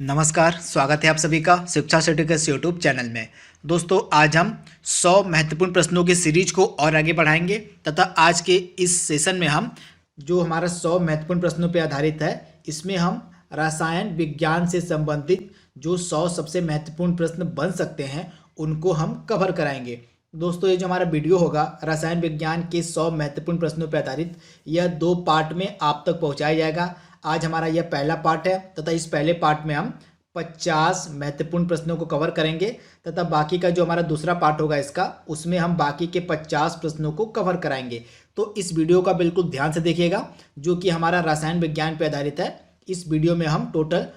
नमस्कार, स्वागत है आप सभी का शिक्षा सर्टिफिकेट्स यूट्यूब चैनल में। दोस्तों, आज हम 100 महत्वपूर्ण प्रश्नों की सीरीज को और आगे बढ़ाएंगे तथा आज के इस सेशन में हम जो हमारा 100 महत्वपूर्ण प्रश्नों पर आधारित है, इसमें हम रसायन विज्ञान से संबंधित जो 100 सबसे महत्वपूर्ण प्रश्न बन सकते हैं उनको हम कवर कराएंगे। दोस्तों, ये जो हमारा वीडियो होगा रसायन विज्ञान के 100 महत्वपूर्ण प्रश्नों पर आधारित, यह 2 पार्ट में आप तक पहुंचाया जाएगा। आज हमारा यह पहला पार्ट है तथा इस पहले पार्ट में हम 50 महत्वपूर्ण प्रश्नों को कवर करेंगे तथा बाकी का जो हमारा दूसरा पार्ट होगा इसका, उसमें हम बाकी के 50 प्रश्नों को कवर कराएंगे। तो इस वीडियो का बिल्कुल ध्यान से देखिएगा, जो कि हमारा रसायन विज्ञान पर आधारित है। इस वीडियो में हम टोटल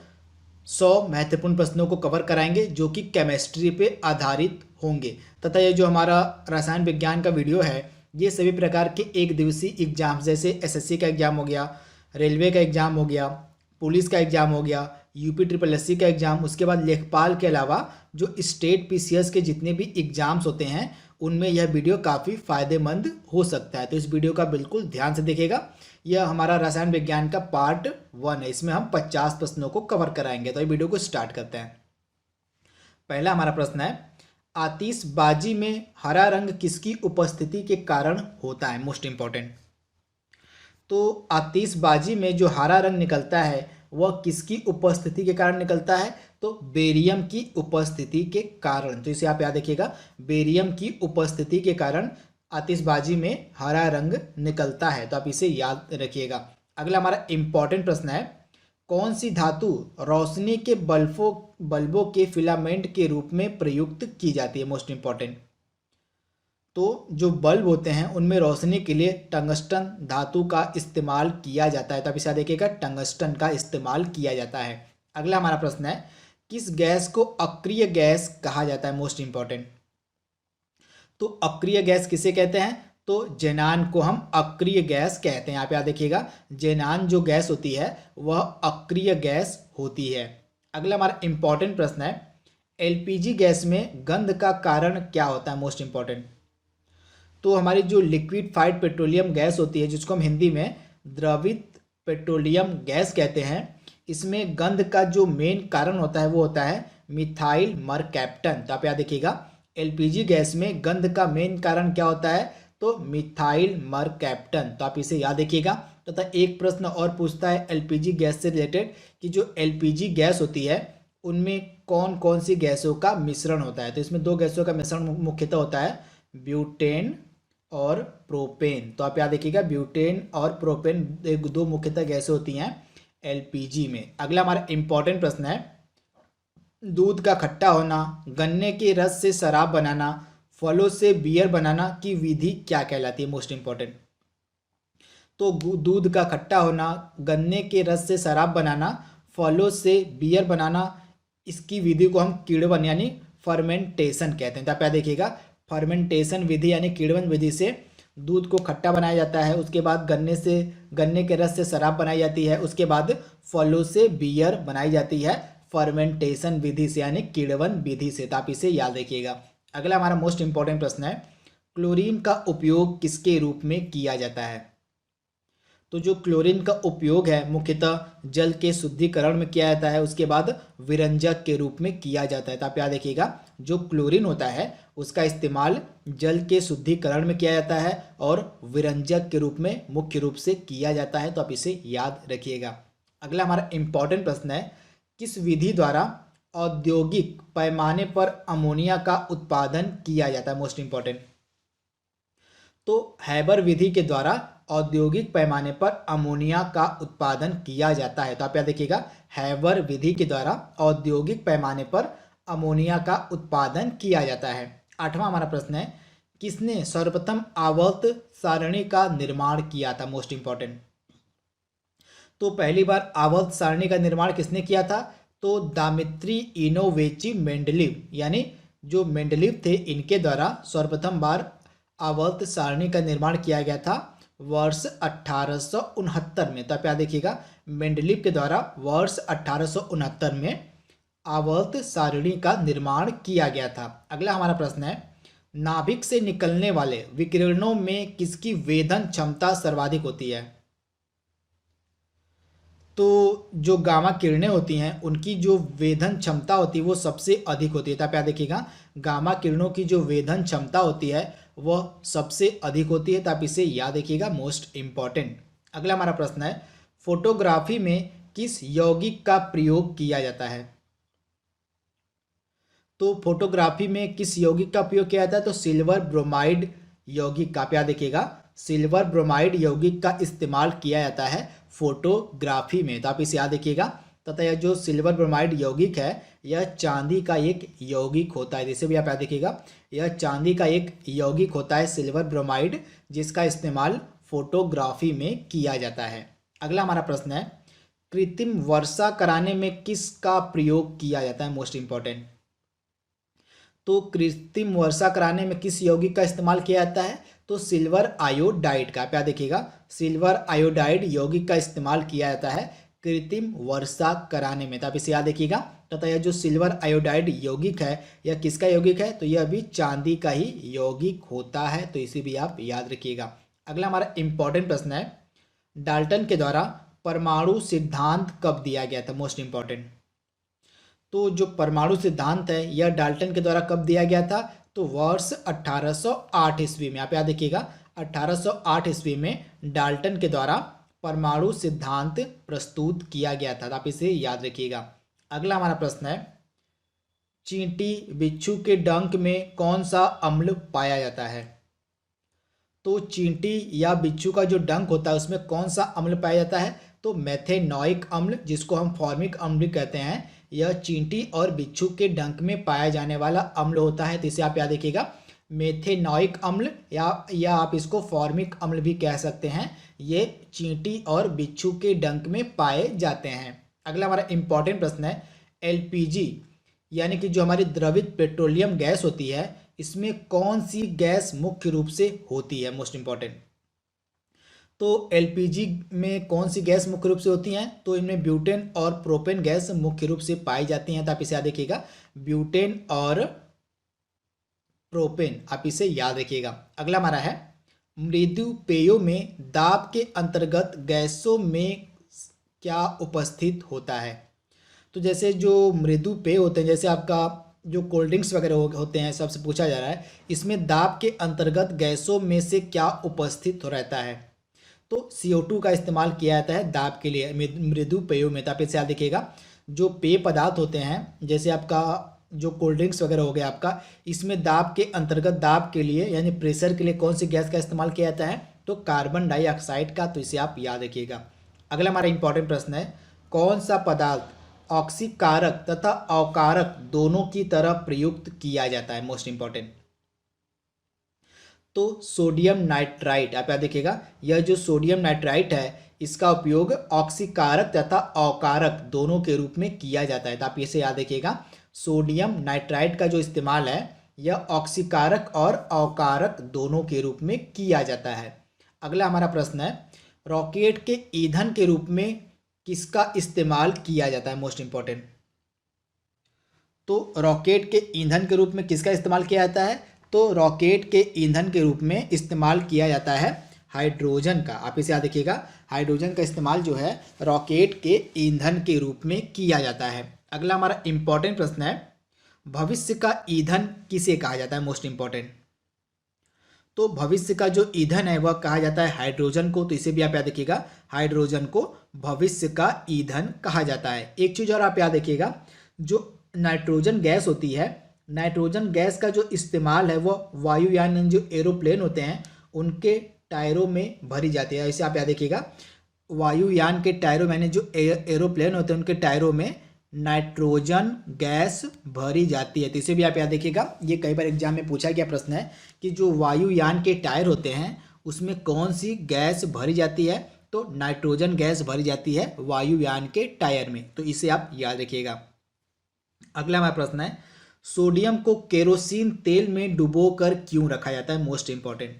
100 महत्वपूर्ण प्रश्नों को कवर कराएंगे जो कि केमिस्ट्री पे आधारित होंगे तथा ये जो हमारा रसायन विज्ञान का वीडियो है, ये सभी प्रकार के एक दिवसीय एग्जाम जैसे एसएससी का एग्जाम हो गया, रेलवे का एग्जाम हो गया, पुलिस का एग्जाम हो गया, यूपी ट्रिपल एससी का एग्जाम, उसके बाद लेखपाल के अलावा जो स्टेट पीसीएस के जितने भी एग्जाम्स होते हैं उनमें यह वीडियो काफ़ी फायदेमंद हो सकता है। तो इस वीडियो का बिल्कुल ध्यान से देखिएगा। यह हमारा रसायन विज्ञान का पार्ट 1 है, इसमें हम 50 प्रश्नों को कवर कराएंगे। तो ये वीडियो को स्टार्ट करते हैं। पहला हमारा प्रश्न है, आतिशबाजी में हरा रंग किसकी उपस्थिति के कारण होता है? Most important. तो आतिशबाजी में जो हरा रंग निकलता है वह किसकी उपस्थिति के कारण निकलता है? तो बेरियम की उपस्थिति के कारण। तो इसे आप याद रखिएगा, बेरियम की उपस्थिति के कारण आतिशबाजी में हरा रंग निकलता है। तो आप इसे याद रखिएगा। अगला हमारा इंपॉर्टेंट प्रश्न है, कौन सी धातु रोशनी के बल्बों के फिलामेंट के रूप में प्रयुक्त की जाती है? Most important. तो जो बल्ब होते हैं उनमें रोशनी के लिए टंगस्टन धातु का इस्तेमाल किया जाता है। तो आप इसे देखिएगा, टंगस्टन का इस्तेमाल किया जाता है। अगला हमारा प्रश्न है, किस गैस को अक्रिय गैस कहा जाता है? Most important. तो अक्रिय गैस किसे कहते हैं? तो जेनान को हम अक्रिय गैस कहते हैं। आप याद देखिएगा, जेनान जो गैस होती है वह अक्रिय गैस होती है। अगला हमारा इंपॉर्टेंट प्रश्न है, एलपीजी गैस में गंध का कारण क्या होता है? Most important. तो हमारी जो लिक्विफाइड पेट्रोलियम गैस होती है, जिसको हम हिंदी में द्रवित पेट्रोलियम गैस कहते हैं, इसमें गंध का जो मेन कारण होता है वो होता है मिथाइल मरकैप्टन। तो आप याद देखिएगा, एलपीजी गैस में गंध का मेन कारण क्या होता है? तो मिथाइल मरकैप्टन। तो आप इसे याद रखिएगा। तथा एक प्रश्न और पूछता है एलपीजी गैस से रिलेटेड कि जो एलपीजी गैस होती है उनमें कौन कौन सी गैसों का मिश्रण होता है? तो इसमें 2 गैसों का मिश्रण मुख्यतः होता है, ब्यूटेन और प्रोपेन। तो आप याद रखिएगा, ब्यूटेन और प्रोपेन 2 मुख्यतः गैसें होती हैं एलपीजी में। अगला हमारा इंपॉर्टेंट प्रश्न है, दूध का खट्टा होना, गन्ने के रस से शराब बनाना, फलों से बियर बनाना की विधि क्या कहलाती है? Most important. तो दूध का खट्टा होना, गन्ने के रस से शराब बनाना, फलों से बियर बनाना, इसकी विधि को हम किण्वन यानी फर्मेंटेशन कहते हैं। तो आप याद देखिएगा, फर्मेंटेशन विधि यानी किण्वन विधि से दूध को खट्टा बनाया जाता है, उसके बाद गन्ने के रस से शराब बनाई जाती है, उसके बाद फलों से बियर बनाई जाती है फर्मेंटेशन विधि से यानी किण्वन विधि से। तो आप इसे याद रखिएगा। अगला हमारा मोस्ट इंपॉर्टेंट प्रश्न है, क्लोरीन का उपयोग किसके रूप में किया जाता है? तो जो क्लोरीन का उपयोग है मुख्यतः जल के शुद्धिकरण में किया जाता है, उसके बाद विरंजक के रूप में किया जाता है। तो आप याद रखिएगा, जो क्लोरीन होता है उसका इस्तेमाल जल के शुद्धिकरण में किया जाता है और विरंजक के रूप में मुख्य रूप से किया जाता है। तो आप इसे याद रखिएगा। अगला हमारा इंपॉर्टेंट प्रश्न है, किस विधि द्वारा औद्योगिक पैमाने पर अमोनिया का उत्पादन किया जाता है? Most important. तो हैबर विधि के द्वारा औद्योगिक पैमाने पर अमोनिया का उत्पादन किया जाता है। तो आप याद देखिएगा, हैबर विधि के द्वारा औद्योगिक पैमाने पर अमोनिया का उत्पादन किया जाता है। 8वां हमारा प्रश्न है, किसने सर्वप्रथम आवर्त सारणी का निर्माण किया था? Most important. तो पहली बार आवर्त सारणी का निर्माण किसने किया था? तो दामित्री इनोवेची मेंडलीव यानी जो मेंडलीव थे, इनके द्वारा सर्वप्रथम बार आवर्त सारणी का निर्माण किया गया था वर्ष 1869 में। तो आप याद देखिएगा, मेंडलीव के द्वारा वर्ष 1869 में आवर्त सारणी का निर्माण किया गया था। अगला हमारा प्रश्न है, नाभिक से निकलने वाले विकिरणों में किसकी वेधन क्षमता सर्वाधिक होती है? तो जो गामा किरणें होती हैं उनकी जो वेधन क्षमता होती है वो सबसे अधिक होती है। तो आप याद देखिएगा, गामा किरणों की जो वेधन क्षमता होती है वह सबसे अधिक होती है। तो आप इसे याद रखिएगा, मोस्ट इम्पॉर्टेंट। अगला हमारा प्रश्न है, फोटोग्राफी में किस यौगिक का प्रयोग किया जाता है? तो फोटोग्राफी में किस यौगिक का प्रयोग किया जाता है? तो सिल्वर ब्रोमाइड यौगिक का। आप याद देखिएगा, सिल्वर ब्रोमाइड यौगिक का इस्तेमाल किया जाता है फोटोग्राफी में। तो आप इसे याद रखिएगा। तथा यह जो सिल्वर ब्रोमाइड यौगिक है यह चांदी का एक यौगिक होता है। जिसे भी आप याद रखिएगा, यह चांदी का एक यौगिक होता है सिल्वर ब्रोमाइड, जिसका इस्तेमाल फोटोग्राफी में किया जाता है। अगला हमारा प्रश्न है, कृत्रिम वर्षा कराने में किसका प्रयोग किया जाता है? Most important. तो कृत्रिम वर्षा कराने में किस यौगिक का इस्तेमाल किया जाता है? तो सिल्वर आयोडाइड का। आप याद देखिएगा, सिल्वर आयोडाइड यौगिक का इस्तेमाल किया जाता है कृत्रिम वर्षा कराने में। तो आप इसे याद देखिएगा। तथा यह जो सिल्वर आयोडाइड यौगिक है यह किसका यौगिक है? तो यह भी चांदी का ही यौगिक होता है। तो इसे भी आप याद रखिएगा। अगला हमारा इंपॉर्टेंट प्रश्न है, डाल्टन के द्वारा परमाणु सिद्धांत कब दिया गया था? Most important. तो जो परमाणु सिद्धांत है यह डाल्टन के द्वारा कब दिया गया था? तो वर्ष 1808 ईस्वी में। आप याद देखिएगा, 1808 ईस्वी में डाल्टन के द्वारा परमाणु सिद्धांत प्रस्तुत किया गया था। आप इसे याद रखिएगा। अगला हमारा प्रश्न है, चींटी बिच्छू के डंक में कौन सा अम्ल पाया जाता है? तो चींटी या बिच्छू का जो डंक होता है उसमें कौन सा अम्ल पाया जाता है? तो मेथेनॉइक अम्ल, जिसको हम फॉर्मिक अम्ल भी कहते हैं, यह चींटी और बिच्छू के डंक में पाया जाने वाला अम्ल होता है। तो इसे आप याद रखिएगा, मेथेनॉइक अम्ल या आप इसको फॉर्मिक अम्ल भी कह सकते हैं। ये चींटी और बिच्छू के डंक में पाए जाते हैं। अगला हमारा इंपॉर्टेंट प्रश्न है, एलपीजी यानी कि जो हमारी द्रवित पेट्रोलियम गैस होती है इसमें कौन सी गैस मुख्य रूप से होती है? Most important. तो एलपीजी में कौन सी गैस मुख्य रूप से होती हैं? तो इनमें ब्यूटेन और प्रोपेन गैस मुख्य रूप से पाई जाती हैं। तो आप इसे याद रखिएगा, ब्यूटेन और प्रोपेन, आप इसे याद रखिएगा। अगला हमारा है, मृदु पेयों में दाब के अंतर्गत गैसों में क्या उपस्थित होता है? तो जैसे जो मृदु पेय होते हैं, जैसे आपका जो कोल्ड ड्रिंक्स वगैरह होते हैं, सबसे पूछा जा रहा है इसमें दाब के अंतर्गत गैसों में से क्या उपस्थित रहता है? तो CO2 का इस्तेमाल किया जाता है दाब के लिए मृदु पेयों में। तो आप इसे याद देखिएगा, जो पेय पदार्थ होते हैं जैसे आपका जो कोल्ड ड्रिंक्स वगैरह हो गया आपका, इसमें दाब के अंतर्गत दाब के लिए यानी प्रेशर के लिए कौन सी गैस का इस्तेमाल किया जाता है? तो कार्बन डाइऑक्साइड का। तो इसे आप याद रखिएगा। अगला हमारा इंपॉर्टेंट प्रश्न है, कौन सा पदार्थ ऑक्सीकारक तथा अकारक दोनों की तरह प्रयुक्त किया जाता है? Most important. तो सोडियम नाइट्राइट। आप याद देखिएगा, यह जो सोडियम नाइट्राइट है इसका उपयोग ऑक्सीकारक तथा अकारक दोनों के रूप में किया जाता है। तो आप इसे याद रखिएगा, सोडियम नाइट्राइट का जो इस्तेमाल है यह ऑक्सीकारक और अकारक दोनों के रूप में किया जाता है। अगला हमारा प्रश्न है, रॉकेट के ईंधन के रूप में किसका इस्तेमाल किया जाता है? Most important. तो रॉकेट के ईंधन के रूप में किसका इस्तेमाल किया जाता है? तो रॉकेट के ईंधन के रूप में इस्तेमाल किया जाता है हाइड्रोजन का। आप इसे याद रखिएगा, हाइड्रोजन का इस्तेमाल जो है रॉकेट के ईंधन के रूप में किया जाता है। अगला हमारा इंपॉर्टेंट प्रश्न है, भविष्य का ईंधन किसे कहा जाता है? Most important. तो भविष्य का जो ईंधन है वह कहा जाता है हाइड्रोजन को। तो इसे भी आप याद रखिएगा, हाइड्रोजन को भविष्य का ईंधन कहा जाता है। एक चीज़ और आप याद रखिएगा, जो नाइट्रोजन गैस होती है, नाइट्रोजन गैस का जो इस्तेमाल है वो वायुयान जो एरोप्लेन होते हैं उनके टायरों में भरी जाती है। ऐसे आप याद रखिएगा, वायुयान के टायरों में जो एरोप्लेन होते हैं उनके टायरों में नाइट्रोजन गैस भरी जाती है। तो इसे भी आप याद रखिएगा, ये कई बार एग्जाम में पूछा गया प्रश्न है कि जो वायुयान के टायर होते हैं उसमें कौन सी गैस भरी जाती है? तो नाइट्रोजन गैस भरी जाती है वायुयान के टायर में। तो इसे आप याद रखिएगा। अगला हमारा प्रश्न है, सोडियम को केरोसिन तेल में डुबोकर क्यों रखा जाता है? Most important.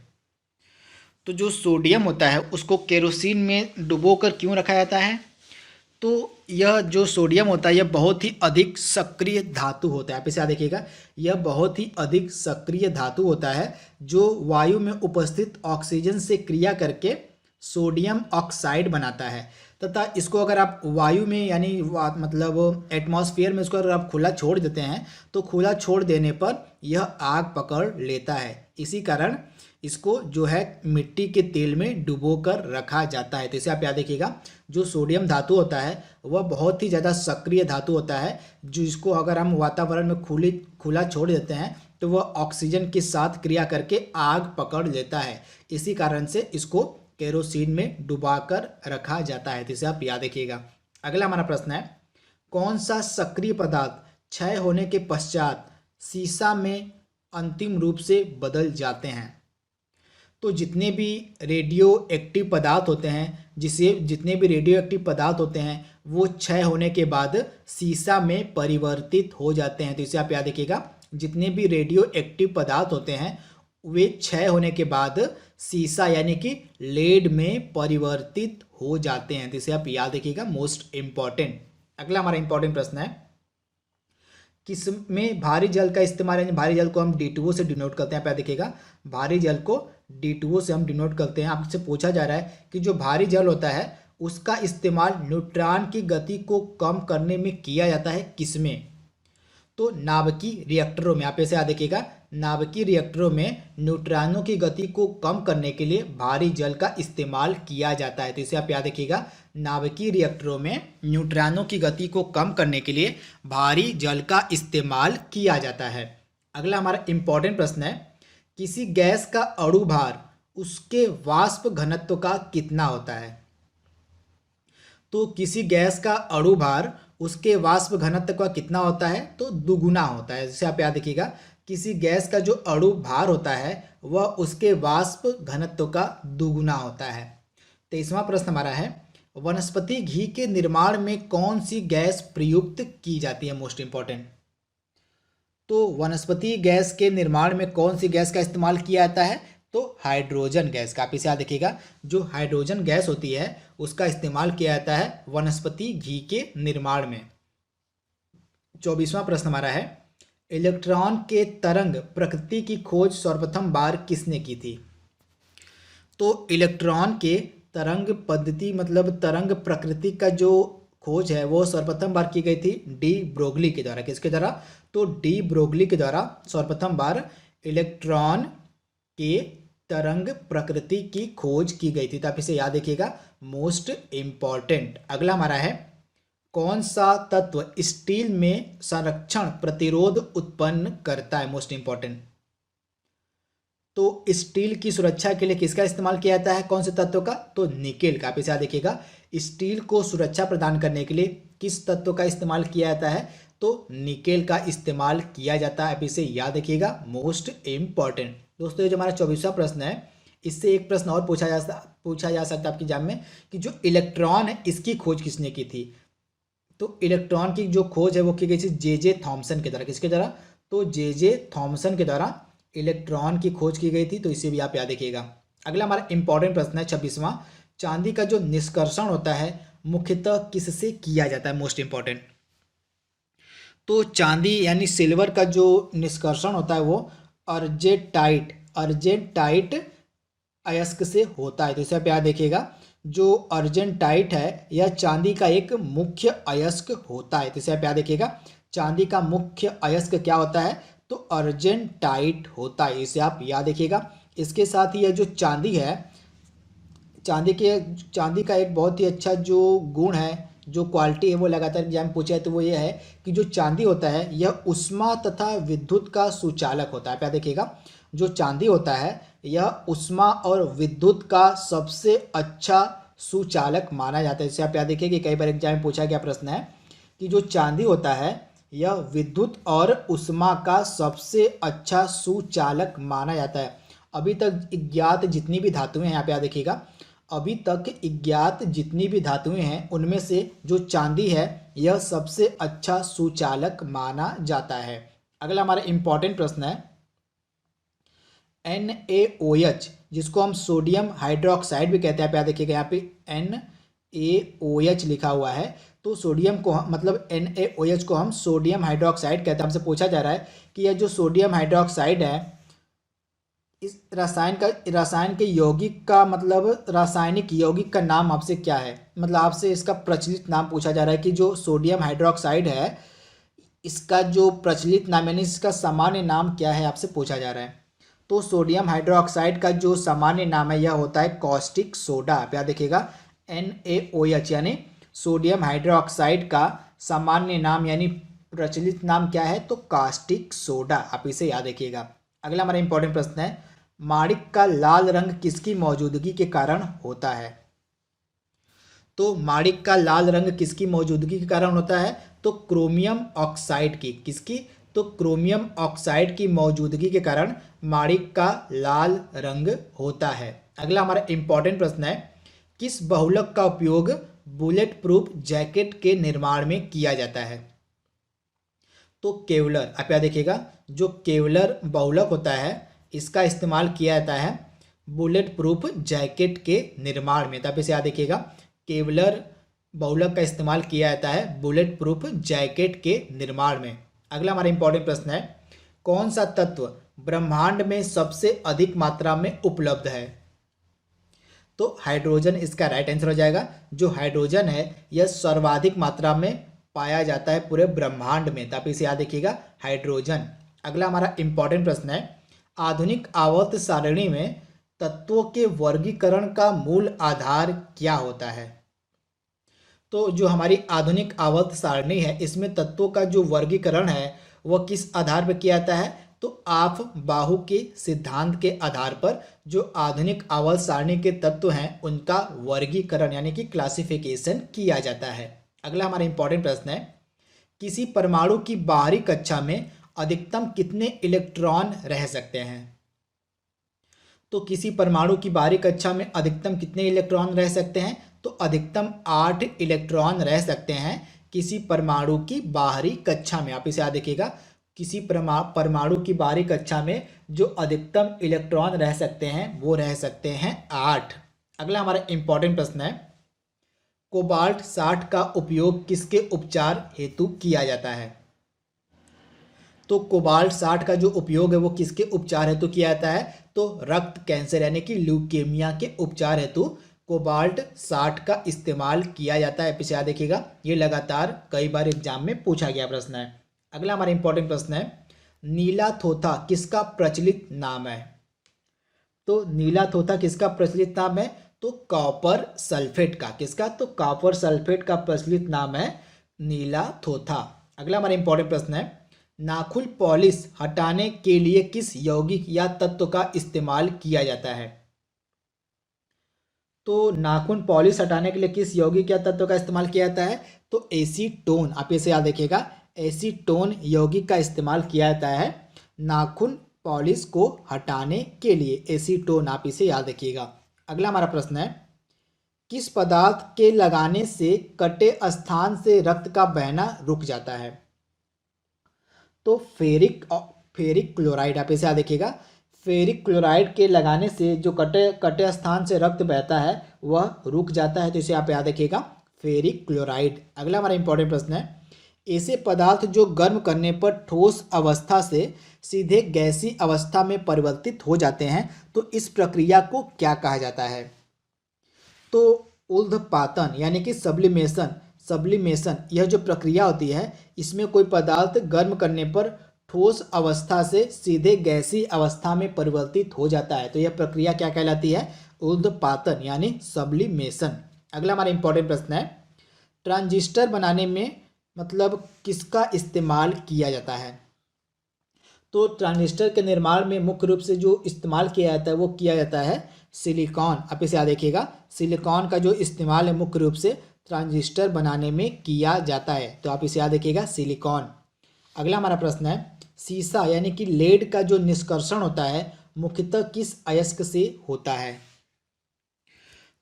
तो जो सोडियम होता है उसको केरोसिन में डुबोकर क्यों रखा जाता है? तो यह जो सोडियम होता है यह बहुत ही अधिक सक्रिय धातु होता है। आप इसे याद रखिएगा, यह बहुत ही अधिक सक्रिय धातु होता है जो वायु में उपस्थित ऑक्सीजन से क्रिया करके सोडियम ऑक्साइड बनाता है। तथा इसको अगर आप वायु में यानी मतलब एटमॉस्फेयर में इसको अगर आप खुला छोड़ देते हैं तो खुला छोड़ देने पर यह आग पकड़ लेता है। इसी कारण इसको जो है मिट्टी के तेल में डुबो कर रखा जाता है। तो इसे आप याद रखिएगा, जो सोडियम धातु होता है वह बहुत ही ज़्यादा सक्रिय धातु होता है, जिसको अगर हम वातावरण में खुला छोड़ देते हैं तो वह ऑक्सीजन के साथ क्रिया करके आग पकड़ लेता है। इसी कारण से इसको केरोसिन में डुबाकर रखा जाता है। तो इसे आप याद रखिएगा। अगला हमारा प्रश्न है, कौन सा सक्रिय पदार्थ क्षय होने के पश्चात सीसा में अंतिम रूप से बदल जाते हैं? तो जितने भी रेडियो एक्टिव पदार्थ होते हैं जितने भी रेडियो एक्टिव पदार्थ होते हैं वो क्षय होने के बाद सीसा में परिवर्तित हो जाते हैं। तो इसे आप याद रखिएगा, जितने भी रेडियो एक्टिव पदार्थ होते हैं वे क्षय होने के बाद सीसा यानी कि लेड में परिवर्तित हो जाते हैं। तो इसे आप याद रखिएगा, मोस्ट इम्पॉर्टेंट। अगला हमारा इंपॉर्टेंट प्रश्न है, किसमें भारी जल का इस्तेमाल, यानी भारी जल को हम D2O से डिनोट करते हैं। आप याद रखिएगा, भारी जल को D2O से हम डिनोट करते हैं। आपसे पूछा जा रहा है कि जो भारी जल होता है उसका इस्तेमाल न्यूट्रॉन की गति को कम करने में किया जाता है, किसमें? तो नाभिकीय रिएक्टरों में। आप इसे याद रखिएगा, नाभिकीय रिएक्टरों में न्यूट्रॉनों की गति को कम करने के लिए भारी जल का इस्तेमाल किया जाता है। तो इसे आप याद रखिएगा, नाभिकीय रिएक्टरों में न्यूट्रॉनों की गति को कम करने के लिए भारी जल का इस्तेमाल किया जाता है। अगला हमारा इंपॉर्टेंट प्रश्न है, किसी गैस का अणु भार उसके वाष्प घनत्व का कितना होता है? तो किसी गैस का अणु भार उसके वाष्प घनत्व का कितना होता है? तो दुगुना होता है। जैसे आप याद रखिएगा, किसी गैस का जो अणु भार होता है वह उसके वाष्प घनत्व का दुगुना होता है। 23वां प्रश्न हमारा है, वनस्पति घी के निर्माण में कौन सी गैस प्रयुक्त की जाती है? Most important. तो वनस्पति गैस के निर्माण में कौन सी गैस का इस्तेमाल किया जाता है? तो हाइड्रोजन गैस का। आप इसे याद रखिएगा, जो हाइड्रोजन गैस होती है उसका इस्तेमाल किया जाता है वनस्पति घी के निर्माण में। 24वां प्रश्न हमारा है, इलेक्ट्रॉन के तरंग प्रकृति की खोज सर्वप्रथम बार किसने की थी? तो इलेक्ट्रॉन के तरंग पद्धति मतलब तरंग प्रकृति का जो खोज है वो सर्वप्रथम बार की गई थी डी ब्रोगली के द्वारा। किसके द्वारा? तो डी ब्रोगली के द्वारा सर्वप्रथम बार इलेक्ट्रॉन के तरंग प्रकृति की खोज की गई थी। तो आप इसे याद रखिएगा, मोस्ट इम्पॉर्टेंट। अगला हमारा है, कौन सा तत्व स्टील में संरक्षण प्रतिरोध उत्पन्न करता है? Most important. तो स्टील की सुरक्षा के लिए किसका इस्तेमाल किया जाता है? कौन से तत्व का? तो निकेल का। आप इसे याद रखिएगा, स्टील को सुरक्षा प्रदान करने के लिए किस तत्व का इस्तेमाल किया जाता है? तो निकेल का इस्तेमाल किया जाता है। आप इसे याद रखिएगा, मोस्ट इम्पॉर्टेंट। दोस्तों, ये जो हमारा 24वां प्रश्न है इससे एक प्रश्न और पूछा जा सकता है आपके एग्जाम में कि जो इलेक्ट्रॉन है इसकी खोज किसने की थी? तो इलेक्ट्रॉन की जो खोज है वो की गई थी जे थॉमसन के द्वारा। किसके द्वारा? तो जे थॉमसन के द्वारा इलेक्ट्रॉन की खोज की गई थी। तो इसे भी आप याद रखिएगा। अगला हमारा इंपॉर्टेंट प्रश्न है 26वां, चांदी का जो निष्कर्षण होता है मुख्यतः किससे किया जाता है? Most important. तो चांदी यानी सिल्वर का जो निष्कर्षण होता है वो अर्जेंटाइट अयस्क से होता है। तो इसे आप याद देखिएगा, जो अर्जेंटाइट है यह चांदी का एक मुख्य अयस्क होता है। तो इसे आप याद देखिएगा, चांदी का मुख्य अयस्क क्या होता है? तो अर्जेंटाइट होता है। इसे आप याद रखिएगा। इसके साथ ही यह जो चांदी है, चांदी का एक बहुत ही अच्छा जो गुण है, जो क्वालिटी है वो लगातार एग्जाम पूछा है, तो वो ये है कि जो चांदी होता है यह ऊष्मा तथा विद्युत का सुचालक होता है। आप याद देखिएगा, जो चांदी होता है यह ऊष्मा और विद्युत का सबसे अच्छा सुचालक माना जाता है। इसे आप याद देखिए कि कई बार एग्जाम में पूछा गया प्रश्न है कि जो चांदी होता है यह विद्युत और ऊष्मा का सबसे अच्छा सुचालक माना जाता है। अभी तक ज्ञात जितनी भी धातुएं हैं, यहाँ पे याद देखिएगा, अभी तक ज्ञात जितनी भी धातुएं हैं उनमें से जो चांदी है यह सबसे अच्छा सुचालक माना जाता है। अगला हमारा इंपॉर्टेंट प्रश्न है, NaOH जिसको हम सोडियम हाइड्रोक्साइड भी कहते हैं। आप याद देखिएगा, यहाँ पे NaOH लिखा हुआ है, तो सोडियम को मतलब NaOH को हम सोडियम हाइड्रोक्साइड कहते हैं। हमसे पूछा जा रहा है कि यह जो सोडियम हाइड्रोक्साइड है इस रसायन के यौगिक का मतलब रासायनिक यौगिक का नाम आपसे क्या है, मतलब आपसे इसका प्रचलित नाम पूछा जा रहा है कि जो सोडियम हाइड्रोक्साइड है इसका जो प्रचलित नाम यानी इसका सामान्य नाम क्या है आपसे पूछा जा रहा है। तो सोडियम हाइड्रोक्साइड का जो सामान्य नाम है यह होता है कॉस्टिक सोडा। आप यहाँ देखिएगा NaOH यानी सोडियम हाइड्रोक्साइड का सामान्य नाम यानी प्रचलित नाम क्या है, तो कास्टिक सोडा। आप इसे याद रखिएगा। अगला हमारा इंपॉर्टेंट प्रश्न है, माणिक का लाल रंग किसकी मौजूदगी के कारण होता है। तो माणिक का लाल रंग किसकी मौजूदगी के कारण होता है, तो क्रोमियम ऑक्साइड की। किसकी, तो क्रोमियम ऑक्साइड की मौजूदगी के कारण माणिक का लाल रंग होता है। अगला हमारा इंपॉर्टेंट प्रश्न है, किस बहुलक का उपयोग बुलेट प्रूफ जैकेट के निर्माण में किया जाता है। तो केवलर। आप यहाँ देखिएगा जो केवलर बहुलक होता है इसका इस्तेमाल किया जाता है बुलेट प्रूफ जैकेट के निर्माण में। तो आप इसे याद देखिएगा, केवलर बहुलक का इस्तेमाल किया जाता है बुलेट प्रूफ जैकेट के निर्माण में। अगला हमारा इंपॉर्टेंट प्रश्न है, कौन सा तत्व ब्रह्मांड में सबसे अधिक मात्रा में उपलब्ध है। तो हाइड्रोजन इसका राइट आंसर हो जाएगा। जो हाइड्रोजन है यह सर्वाधिक मात्रा में पाया जाता है पूरे ब्रह्मांड में। तो आप इसे याद रखिएगा, हाइड्रोजन। अगला हमारा इंपॉर्टेंट प्रश्न है, आधुनिक आवर्त सारणी में तत्वों के वर्गीकरण का मूल आधार क्या होता है। तो जो हमारी आधुनिक आवर्त सारणी है इसमें तत्वों का जो वर्गीकरण है वह किस आधार पर किया जाता है, तो आप बाहु के सिद्धांत के आधार पर जो आधुनिक आवर्त सारणी के तत्व हैं उनका वर्गीकरण यानी कि क्लासिफिकेशन किया जाता है। अगला हमारा इंपॉर्टेंट प्रश्न है, किसी परमाणु की बाहरी कक्षा में अधिकतम कितने इलेक्ट्रॉन रह सकते हैं। तो किसी परमाणु की बाहरी कक्षा में अधिकतम कितने इलेक्ट्रॉन रह सकते हैं, तो अधिकतम 8 इलेक्ट्रॉन रह सकते हैं किसी परमाणु की बाहरी कक्षा में। आप इसे याद रखिएगा, किसी परमाणु की बाहरी कक्षा में जो अधिकतम इलेक्ट्रॉन रह सकते हैं वो रह सकते हैं 8। अगला हमारा इंपॉर्टेंट प्रश्न है, कोबाल्ट 60 का उपयोग किसके उपचार हेतु किया जाता है। तो कोबाल्ट 60 का जो उपयोग है वो किसके उपचार हेतु किया जाता है, तो रक्त कैंसर यानी कि ल्यूकेमिया के उपचार हेतु कोबाल्ट 60 का इस्तेमाल किया जाता है। पीछे याद देखिएगा, ये लगातार कई बार एग्जाम में पूछा गया प्रश्न है। अगला हमारा इंपॉर्टेंट प्रश्न है, नीला थोथा किसका प्रचलित नाम है। तो नीला थोथा किसका प्रचलित नाम है, तो कॉपर सल्फेट का। किसका, तो कॉपर सल्फेट का प्रचलित नाम है नीला थोथा। अगला हमारा इंपॉर्टेंट प्रश्न है, नाखून पॉलिश हटाने के लिए किस यौगिक या तत्व का इस्तेमाल किया जाता है। तो नाखून पॉलिश हटाने के लिए किस यौगिक या तत्व का इस्तेमाल किया जाता है, तो एसीटोन। आप इसे याद रखिएगा, एसीटोन यौगिक का इस्तेमाल किया जाता है नाखून पॉलिश को हटाने के लिए, एसीटोन। आप इसे याद रखिएगा। अगला हमारा प्रश्न है, किस पदार्थ के लगाने से कटे स्थान से रक्त का बहना रुक जाता है। तो फेरिक क्लोराइड। आप इसे याद रखिएगा, फेरिक क्लोराइड के लगाने से जो कटे स्थान से रक्त बहता है वह रुक जाता है। तो इसे आप याद रखिएगा, फेरिक क्लोराइड। अगला हमारा इंपॉर्टेंट प्रश्न है, ऐसे पदार्थ जो गर्म करने पर ठोस अवस्था से सीधे गैसीय अवस्था में परिवर्तित हो जाते हैं, तो इस प्रक्रिया को क्या कहा जाता है। तो ऊर्ध्वपातन यानी कि सब्लिमेशन यह जो प्रक्रिया होती है इसमें कोई पदार्थ गर्म करने पर ठोस अवस्था से सीधे गैसीय अवस्था में परिवर्तित हो जाता है। तो यह प्रक्रिया क्या कहलाती है, ऊर्ध्वपातन यानी सब्लिमेशन। अगला हमारा इंपॉर्टेंट प्रश्न है, ट्रांजिस्टर बनाने में मतलब किसका इस्तेमाल किया जाता है। तो ट्रांजिस्टर के निर्माण में मुख्य रूप से जो इस्तेमाल किया जाता है वो किया जाता है सिलिकॉन। आप इसे याद रखिएगा, सिलिकॉन का जो इस्तेमाल है मुख्य रूप से ट्रांजिस्टर बनाने में किया जाता है। तो आप इसे याद रखिएगा, सिलिकॉन। अगला हमारा प्रश्न है, सीसा यानी कि लेड का जो निष्कर्षण होता है मुख्यतः किस अयस्क से होता है।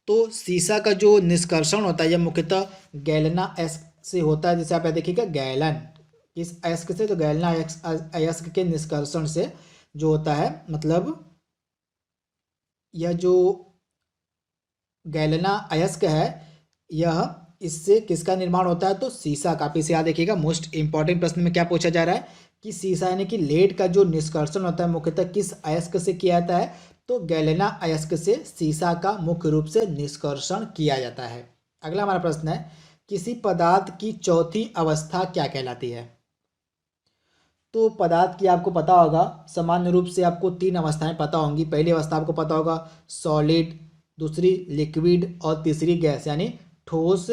तो सीसा का जो निष्कर्षण होता है यह मुख्यतः गैलेना अयस्क से होता है। जैसे आप यहाँ देखिएगा, गैलन किस अयस्क से, तो गैलेना अयस्क के निष्कर्षण से जो होता है, मतलब यह जो गैलेना अयस्क है यह इससे किसका निर्माण होता है, तो सीसा का। आप इसे याद रखिएगा, मोस्ट इंपॉर्टेंट प्रश्न में क्या पूछा जा रहा है कि सीसा यानी कि लेड का जो निष्कर्षण होता है मुख्यतः किस अयस्क से किया जाता है, तो गैलेना अयस्क से सीसा का मुख्य रूप से निष्कर्षण किया जाता है। अगला हमारा प्रश्न है, किसी पदार्थ की चौथी अवस्था क्या कहलाती है? तो पदार्थ की आपको पता होगा, सामान्य रूप से आपको तीन अवस्थाएं पता होंगी। पहली अवस्था आपको पता होगा सॉलिड, दूसरी लिक्विड और तीसरी गैस, यानी ठोस,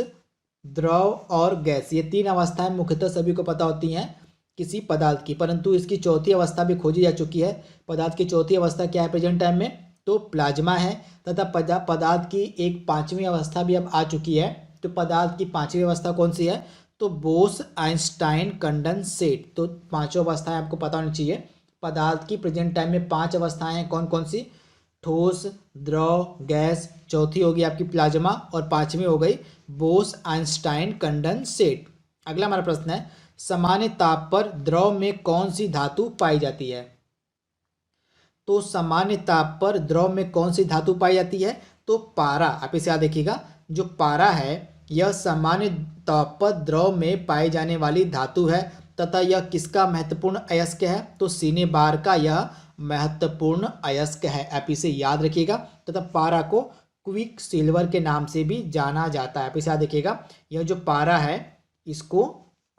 द्रव और गैस। ये तीन अवस्थाएं मुख्यतः सभी को पता होती हैं किसी पदार्थ की, परंतु इसकी चौथी अवस्था भी खोजी जा चुकी है। पदार्थ की चौथी अवस्था क्या है प्रेजेंट टाइम में? तो प्लाज्मा है। तथा पदार्थ की एक पांचवी अवस्था भी अब आ चुकी है। तो पदार्थ की पांचवी अवस्था कौन सी है? तो बोस आइंस्टाइन कंडेंसेट। तो पांचों अवस्थाएं आपको पता होनी चाहिए। पदार्थ की प्रेजेंट टाइम में पांच अवस्थाएं हैं, कौन कौन सी? ठोस, द्रव, गैस, चौथी होगी आपकी प्लाज्मा और पांचवी हो गई बोस आइंस्टाइन कंडेंसेट। अगला हमारा प्रश्न है, सामान्य ताप पर द्रव में कौन सी धातु पाई जाती है? तो सामान्य ताप पर द्रव में कौन सी धातु पाई जाती है? तो पारा। आप इसे याद देखिएगा, जो पारा है यह सामान्य ताप पर द्रव में पाई जाने वाली धातु है तथा यह किसका महत्वपूर्ण अयस्क है? तो सीने बार का यह महत्वपूर्ण अयस्क है। आप इसे याद रखिएगा। तथा पारा को क्विक सिल्वर के नाम से भी जाना जाता है। आप इसे याद रखिएगा, यह जो पारा है इसको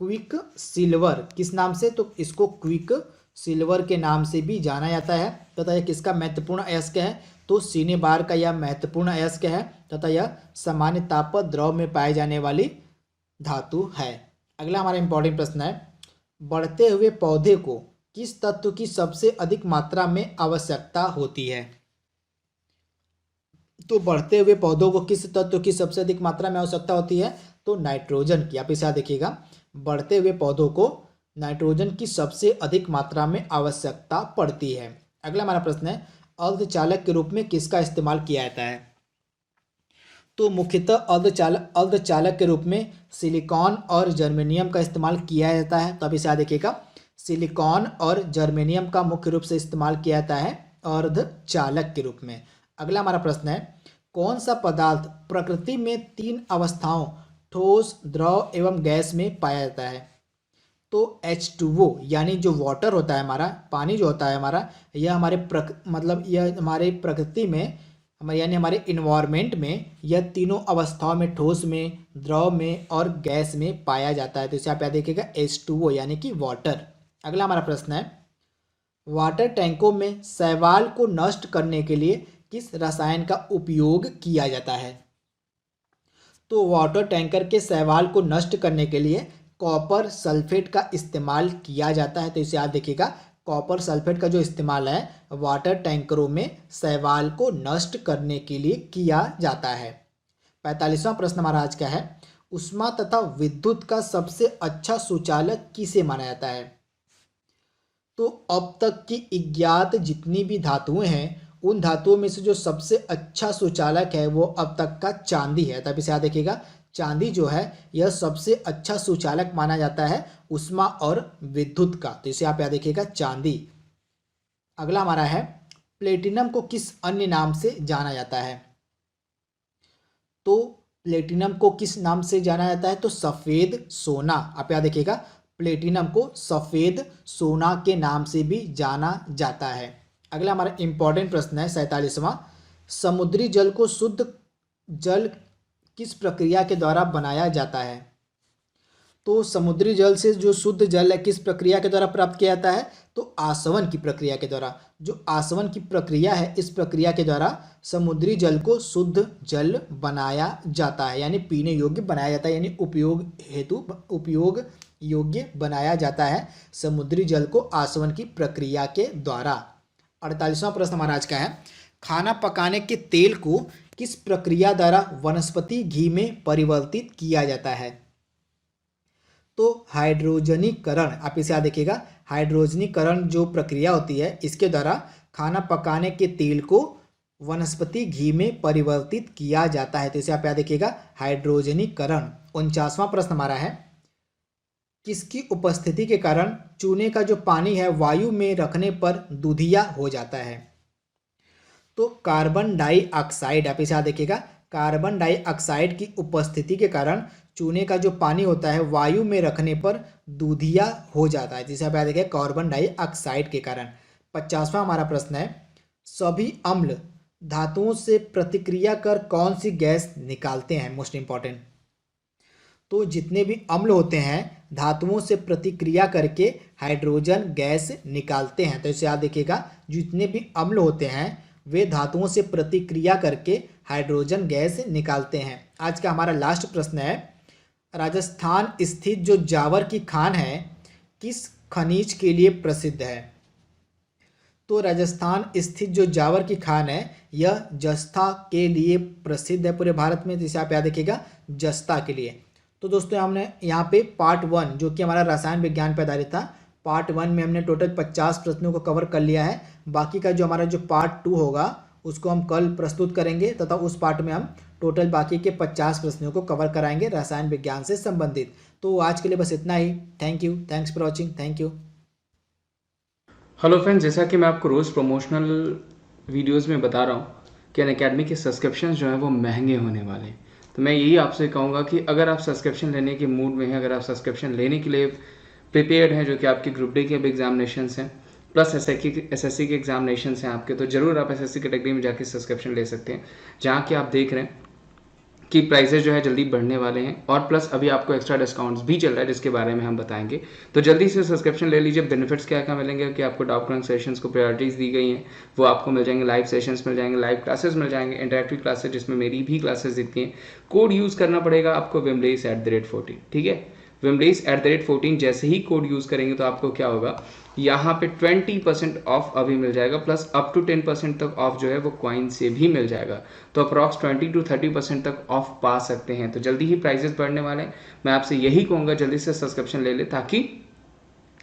क्विक सिल्वर किस नाम से? तो इसको क्विक सिल्वर के नाम से भी जाना जाता है। तथा यह किसका महत्वपूर्ण अयस्क है? तो सीने बार का यह महत्वपूर्ण अयस्क है तथा यह सामान्य ताप पर द्रव में पाए जाने वाली धातु है। अगला हमारा इंपॉर्टेंट प्रश्न है, बढ़ते हुए पौधे को किस तत्व की सबसे अधिक मात्रा में आवश्यकता होती है? तो बढ़ते हुए पौधों को किस तत्व की सबसे अधिक मात्रा में आवश्यकता होती है? तो नाइट्रोजन की। आप इसे याद देखिएगा, बढ़ते हुए पौधों को नाइट्रोजन की सबसे अधिक मात्रा में आवश्यकता पड़ती है। अगला हमारा प्रश्न है, अर्धचालक के रूप में किसका इस्तेमाल किया जाता है? तो मुख्यतः अर्धचालक के रूप में सिलिकॉन और जर्मेनियम का इस्तेमाल किया जाता है। तो अब इसे याद देखिएगा, सिलिकॉन और जर्मेनियम का मुख्य रूप से इस्तेमाल किया जाता है अर्धचालक के रूप में। अगला हमारा प्रश्न है, कौन सा पदार्थ प्रकृति में तीन अवस्थाओं ठोस, द्रव एवं गैस में पाया जाता है? तो H2O यानी जो वाटर होता है हमारा, पानी जो होता है हमारा, यह हमारे प्रकृति में यानी हमारे इन्वायरमेंट में यह तीनों अवस्थाओं में ठोस में, द्रव में और गैस में पाया जाता है। तो इसे आप याद देखिएगा H2O यानी कि वाटर। अगला हमारा प्रश्न है, वाटर टैंकों में शैवाल को नष्ट करने के लिए किस रसायन का उपयोग किया जाता है? तो वाटर टैंकर के शैवाल को नष्ट करने के लिए कॉपर सल्फेट का इस्तेमाल किया जाता है। तो इसे याद देखिएगा, कॉपर सल्फेट का जो इस्तेमाल है वाटर टैंकरों में शैवाल को नष्ट करने के लिए किया जाता है। 45वां प्रश्न हमारा आज का है, ऊष्मा तथा विद्युत का सबसे अच्छा सुचालक किसे माना जाता है? तो अब तक की अज्ञात जितनी भी धातुएं हैं उन धातुओं में से जो सबसे अच्छा सुचालक है वो अब तक का चांदी है। तब इसे याद देखिएगा, चांदी जो है यह सबसे अच्छा सुचालक माना जाता है ऊष्मा और विद्युत का। तो इसे आप याद देखिएगा, चांदी। अगला हमारा है, प्लेटिनम को किस अन्य नाम से जाना जाता है? तो प्लेटिनम को किस नाम से जाना जाता है? तो सफ़ेद सोना। आप याद देखिएगा, प्लेटिनम को सफ़ेद सोना के नाम से भी जाना जाता है। अगला हमारा इंपॉर्टेंट प्रश्न है 47वां, समुद्री जल को शुद्ध जल किस प्रक्रिया के द्वारा बनाया जाता है? तो समुद्री जल से जो शुद्ध जल है किस प्रक्रिया के द्वारा प्राप्त किया जाता है? तो आसवन की प्रक्रिया के द्वारा। जो आसवन की प्रक्रिया है इस प्रक्रिया के द्वारा समुद्री जल को शुद्ध जल बनाया जाता है, यानी पीने योग्य बनाया जाता है, यानी उपयोग योग्य बनाया जाता है समुद्री जल को आसवन की प्रक्रिया के द्वारा। 48वां प्रश्न हमारा आज का है, खाना पकाने के तेल को किस प्रक्रिया द्वारा वनस्पति घी में परिवर्तित किया जाता है? तो हाइड्रोजनीकरण। आप इसे याद देखिएगा, हाइड्रोजनीकरण जो प्रक्रिया होती है इसके द्वारा खाना पकाने के तेल को वनस्पति घी में परिवर्तित किया जाता है। तो इसे आप याद देखिएगा, हाइड्रोजनीकरण। 49वां प्रश्न हमारा है, किसकी उपस्थिति के कारण चूने का जो पानी है वायु में रखने पर दूधिया हो जाता है? तो कार्बन डाइऑक्साइड। आप इसे याद देखिएगा, कार्बन डाइऑक्साइड की उपस्थिति के कारण चूने का जो पानी होता है वायु में रखने पर दूधिया हो जाता है, जिसे आप याद रखें कार्बन डाइऑक्साइड के कारण। 50वां हमारा प्रश्न है, सभी अम्ल धातुओं से प्रतिक्रिया कर कौन सी गैस निकालते हैं? Most important. तो जितने भी अम्ल होते हैं धातुओं से प्रतिक्रिया करके हाइड्रोजन गैस निकालते हैं। तो इसे याद रखिएगा, जितने भी अम्ल होते हैं वे धातुओं से प्रतिक्रिया करके हाइड्रोजन गैस निकालते हैं। आज का हमारा लास्ट प्रश्न है, राजस्थान स्थित जो जावर की खान है किस खनिज के लिए प्रसिद्ध है? तो राजस्थान स्थित जो जावर की खान है यह जस्ता के लिए प्रसिद्ध है पूरे भारत में, जिसे आप याद रखिएगा जस्ता के लिए। तो दोस्तों हमने यहाँ पे पार्ट 1 जो कि हमारा रसायन विज्ञान पर आधारित था, पार्ट 1 में हमने टोटल 50 प्रश्नों को कवर कर लिया है। बाकी का जो हमारा जो पार्ट 2 होगा उसको हम कल प्रस्तुत करेंगे तथा उस पार्ट में हम टोटल बाकी के 50 प्रश्नों को कवर कराएंगे रसायन विज्ञान से संबंधित। तो आज के लिए बस इतना ही। Thank you, thanks for watching, thank you. Hello friends, जैसा कि मैं आपको रोज़ प्रमोशनल वीडियोस में बता रहा हूँ कि अनअकैडमी के सब्सक्रिप्शन जो हैं वो महंगे होने वाले हैं। तो मैं यही आपसे कहूँगा कि अगर आप सब्सक्रिप्शन लेने के मूड में हैं, अगर आप सब्सक्रिप्शन लेने के लिए प्रिपेयर्ड हैं, जो कि आपके ग्रुप डी के अब एग्जामिनेशंस हैं प्लस एसएससी के एग्जामिनेशंस हैं आपके, तो ज़रूर आप एसएससी कैटेगरी में जाके सब्सक्रिप्शन ले सकते हैं, जहाँ कि आप देख रहे हैं कि प्राइसेस जो है जल्दी बढ़ने वाले हैं और प्लस अभी आपको एक्स्ट्रा डिस्काउंट्स भी चल रहा है जिसके बारे में हम बताएंगे। तो जल्दी से सब्सक्रिप्शन ले लीजिए। बेनिफिट्स क्या क्या मिलेंगे कि आपको डाउट क्लियरिंग सेशंस को प्रायोरिटीज़ दी गई हैं, वो आपको मिल जाएंगे, लाइव सेशंस मिल जाएंगे, लाइव क्लासेस मिल जाएंगे, इंटरेक्टिव क्लासेस जिसमें मेरी भी क्लासेस दिखती हैं। कोड यूज़ करना पड़ेगा आपको wimlace@14, ठीक है, wimlace@14। जैसे ही कोड यूज़ करेंगे तो आपको क्या होगा, यहाँ पे 20% ऑफ अभी मिल जाएगा, प्लस अप टू 10% तक ऑफ जो है वो कॉइन से भी मिल जाएगा। तो अप्रॉक्स 20 to 30% तक ऑफ पा सकते हैं। तो जल्दी ही प्राइजेस बढ़ने वाले हैं। मैं आपसे यही कहूँगा जल्दी से सब्सक्रिप्शन ले ले, ताकि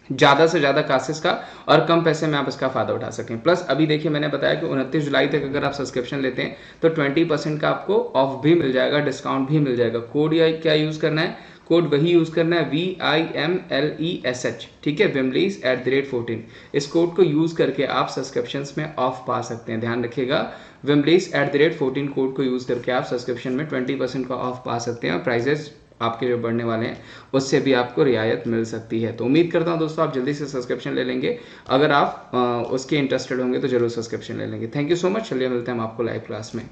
ज़्यादा से ज़्यादा क्लासेस का और कम पैसे में आप इसका फ़ायदा उठा सकें। प्लस अभी देखिए मैंने बताया कि 29 जुलाई तक अगर आप सब्सक्रिप्शन लेते हैं तो 20% का आपको ऑफ भी मिल जाएगा, डिस्काउंट भी मिल जाएगा। कोड या क्या यूज़ करना है, कोड वही यूज़ करना है VIMLESH, ठीक है, wimlace@14। इस कोड को यूज़ करके आप सब्सक्रिप्शंस में ऑफ पा सकते हैं। ध्यान रखिएगा, wimlace@14 कोड को यूज़ करके आप सब्सक्रिप्शन में 20% का ऑफ पा सकते हैं और प्राइजेस आपके जो बढ़ने वाले हैं उससे भी आपको रियायत मिल सकती है। तो उम्मीद करता हूं दोस्तों आप जल्दी से सब्सक्रिप्शन ले लेंगे। अगर आप उसके इंटरेस्टेड होंगे तो जरूर सब्सक्रिप्शन ले लेंगे। Thank you so much. चलिए मिलते हैं हम आपको लाइव क्लास में।